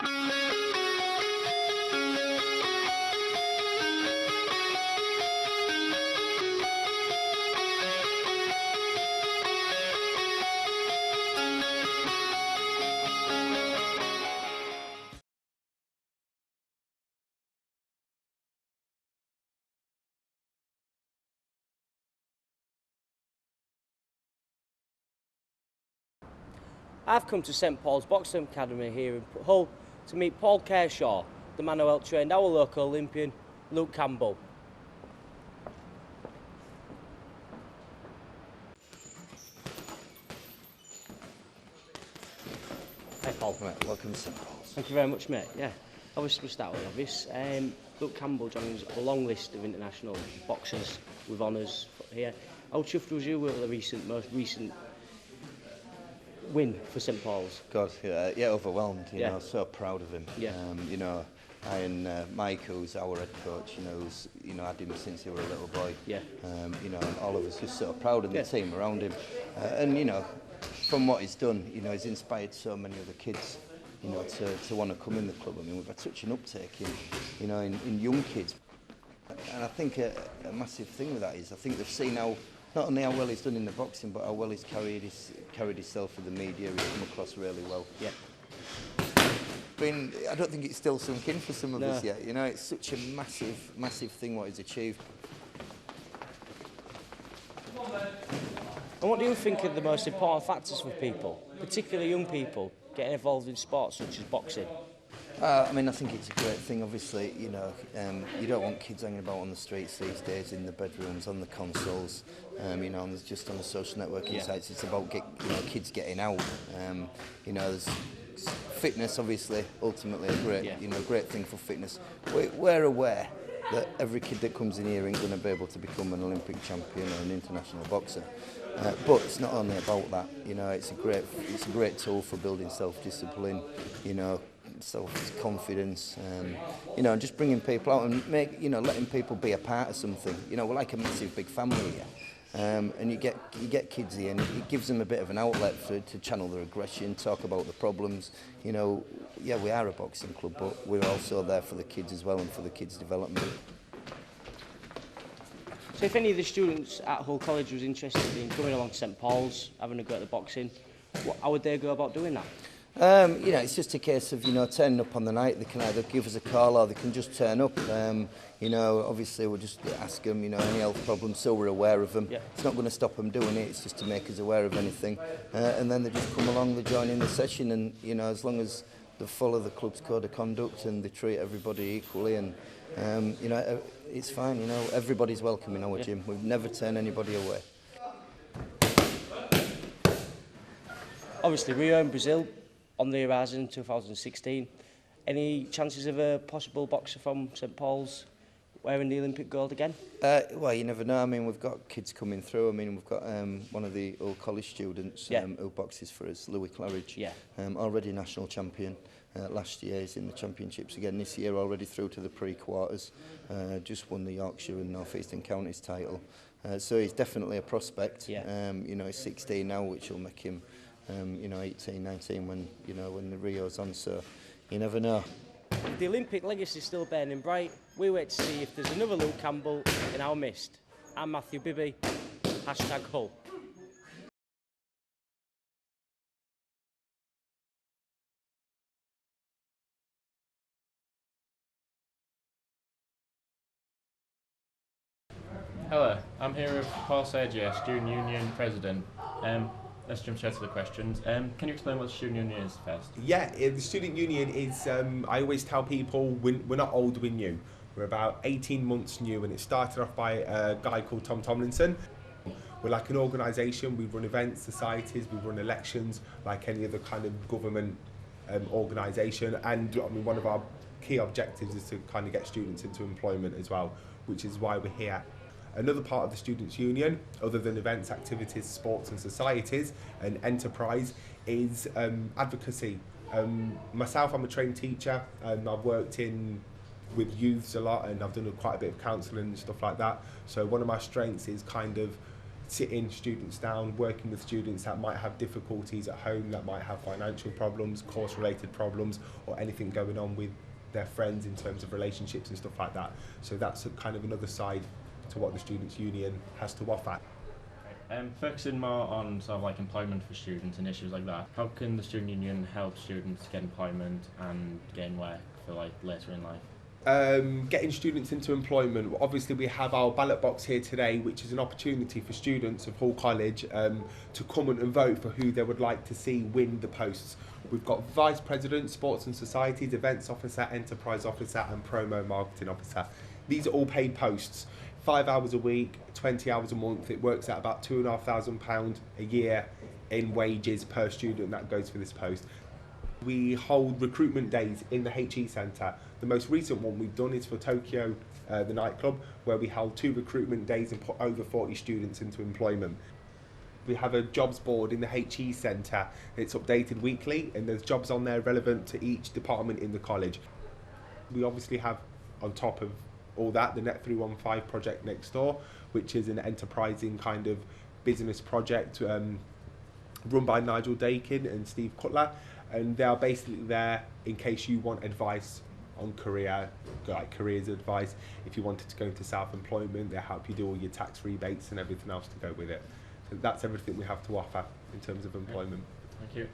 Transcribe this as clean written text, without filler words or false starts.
I've come to St Paul's Boxing Academy here in Hull to meet Paul Kershaw, the man who helped train our local Olympian, Luke Campbell. Hi Paul. Right, welcome to St Paul's. Thank you very much, mate. Yeah, obviously we start with obvious. Luke Campbell joins a long list of international boxers with honours here. How chuffed was you with the most recent win for St Paul's? God, yeah, overwhelmed. You Yeah. know, so proud of him. Yeah. You know, I and Mike, who's our head coach, had him since he was a little boy. Yeah. You know, and all of us just so proud of the Yeah. team around him. And you know, from what he's done, you know, he's inspired so many other kids, you know, to want to come in the club. I mean, we've had such an uptake in young kids. And I think a massive thing with that is I think they've seen not only how well he's done in the boxing, but how well he's carried himself with the media. He's come across really well. Yeah. I don't think it's still sunk in for some of us No. yet. You know, it's such a massive thing what he's achieved. And what do you think are the most important factors for people, particularly young people, getting involved in sports such as boxing? I mean, I think it's a great thing. Obviously, you know, you don't want kids hanging about on the streets these days, in the bedrooms, on the consoles, you know, and just on the social networking sites. It's about kids getting out. You know, there's fitness, obviously, ultimately a great thing for fitness. We're aware that every kid that comes in here ain't going to be able to become an Olympic champion or an international boxer. But it's not only about that. You know, it's a great tool for building self-discipline. You know, self-confidence, you know, and just bringing people out and letting people be a part of something. You know, we're like a massive big family here, and you get kids here, and it gives them a bit of an outlet to channel their aggression, talk about the problems. You know, yeah, we are a boxing club, but we're also there for the kids as well and for the kids' development. So if any of the students at Hull College was interested in coming along to St Paul's, having a go at the boxing, how would they go about doing that? You know, it's just a case of, you know, turning up on the night. They can either give us a call or they can just turn up. You know, obviously we'll just ask them, you know, any health problems, so we're aware of them. Yeah. It's not going to stop them doing it, it's just to make us aware of anything. And then they just come along, they join in the session, and, you know, as long as they follow the club's code of conduct and they treat everybody equally, and, you know, it's fine, you know, everybody's welcome in our gym. We've never turned anybody away. Obviously, Rio in Brazil, on the horizon, 2016. Any chances of a possible boxer from St Paul's wearing the Olympic gold again? Well, you never know. I mean, we've got kids coming through. I mean, we've got one of the old college students who boxes for us, Louis Claridge, already national champion. Last year he's in the championships again. This year already through to the pre-quarters. Just won the Yorkshire and North Eastern Counties title. So he's definitely a prospect. You know, he's 16 now, which will make him 18, 19 when the Rio's on, so you never know. The Olympic legacy is still burning bright. We wait to see if there's another Luke Campbell in our midst. I'm Matthew Bibby, #Hull. Hello, I'm here with Paul Sergio, Student Union President. Let's jump straight to the questions. Can you explain what the Student Union is first? Yeah, the Student Union is, I always tell people, we're not old, we're new. We're about 18 months new, and it started off by a guy called Tom Tomlinson. We're like an organisation, we run events, societies, we run elections, like any other kind of government organisation. And I mean, one of our key objectives is to kind of get students into employment as well, which is why we're here. Another part of the Students' Union, other than events, activities, sports and societies and enterprise, is advocacy. Myself, I'm a trained teacher, and I've worked with youths a lot, and I've done quite a bit of counselling and stuff like that. So one of my strengths is kind of sitting students down, working with students that might have difficulties at home, that might have financial problems, course-related problems, or anything going on with their friends in terms of relationships and stuff like that. So that's kind of another side to what the Students' Union has to offer. Focusing more on sort of like employment for students and issues like that, how can the Student Union help students get employment and gain work for like later in life? Getting students into employment, obviously we have our ballot box here today, which is an opportunity for students of Hull College to come and vote for who they would like to see win the posts. We've got Vice President, Sports and Societies, Events Officer, Enterprise Officer and Promo Marketing Officer. These are all paid posts. 5 hours a week, 20 hours a month. It works out about £2,500 a year in wages per student that goes for this post. We hold recruitment days in the HE Centre. The most recent one we've done is for Tokyo, the nightclub, where we held 2 recruitment days and put over 40 students into employment. We have a jobs board in the HE Centre. It's updated weekly and there's jobs on there relevant to each department in the college. We obviously have, on top of all that, the Net 315 project next door, which is an enterprising kind of business project run by Nigel Dakin and Steve Cutler, and they are basically there in case you want advice on careers advice. If you wanted to go into self-employment, they help you do all your tax rebates and everything else to go with it. So that's everything we have to offer in terms of employment. Thank you.